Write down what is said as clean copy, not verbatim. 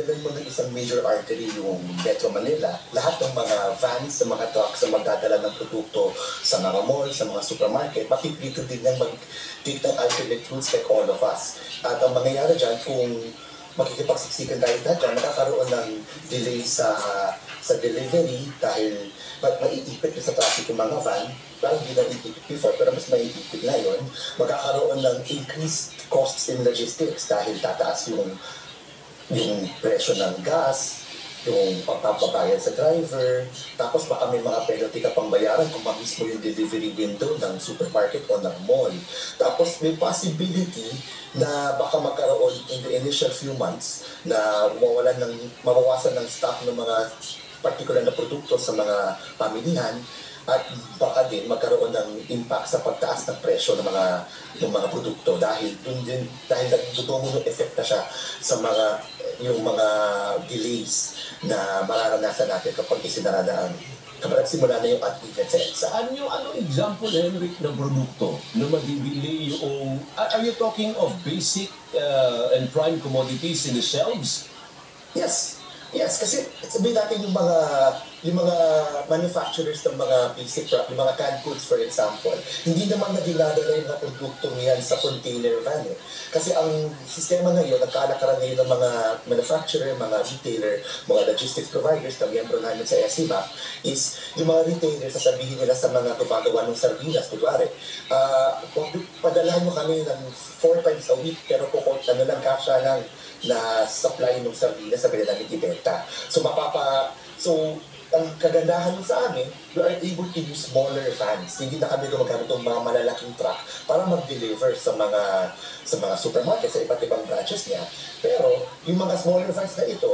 tanggalan mo ng isang major artery yung Metro Manila, lahat ng mga vans, ng mga trucks na magdadala ng produkto sa mga mall, sa mga supermarket, mapipito din yan mag-take ng alternate routes like all of us. At ang mangyayari dyan, kung makikipagsiksikan tayo dyan, makakaroon ng delay sa delivery dahil maiipit sa traffic yung mga van, parang hindi na iipit before, pero mas maiipit na yun. Magkakaroon ng increased costs in logistics dahil tataas yung presyo ng gas, yung pagpapabayad sa driver, tapos baka may mga penalty ka pang bayaran kung ma-miss mo yung delivery window ng supermarket o ng mall. Tapos may possibility na baka magkaroon in the initial few months na mabawasan ng stock ng mga particular na produkto sa mga pamilihan at baka din magkaroon ng impact sa pagtaas ng presyo ng mga produkto dahil nagdudumino effect na siya sa yung mga delays na mararanasan natin kapag simula na yung at-event sa EDSA. Ano example, Henrik, ng produkto na madidelay yung... Are you talking of basic and prime commodities in the shelves? Yes, kasi sabihin natin yung mga manufacturers ng mga basic product, yung mga canned goods for example, hindi naman nadinadala yung mga produkto niyan sa container van. Kasi ang sistema ngayon, nagkaalakaran ngayon ng mga manufacturer, mga retailer, mga logistics providers na miyembro namin sa SEMA, is yung mga retailers sasabihin nila sa mga gumagawa ng sardinas, kunwari, padalahan nyo kami ng 4 times a week, pero lang kasya na supply ng sardinas sa namin ibenta. So, ang kagandahan sa amin, we are able to use smaller vans. Hindi na kami gumagamit ng mga malalaking truck para mag-deliver sa mga supermarket, sa iba't ibang branches niya. Pero, yung mga smaller vans na ito,